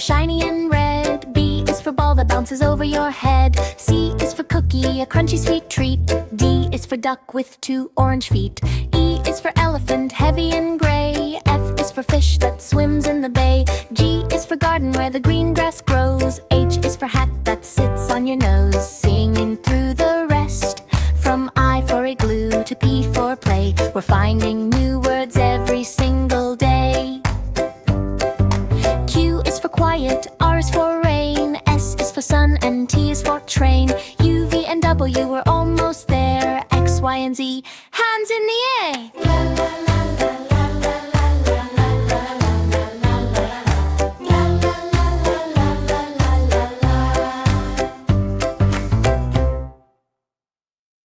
shiny and red. B is for ball that bounces over your head. C is for cookie, a crunchy sweet treat. D is for duck with 2 orange feet. E is for elephant, heavy and gray. F is for fish that swims in the bay. G is for garden where the green grass grows. H is for hat that sits on your nose. Singing through the rest, from I for igloo to P for play. We're finding new words every single day. Q is for quiet, R is for rain. S is for sun and T is for train. U, V, and W, we're almost there. X, Y, and Z, hands in the air.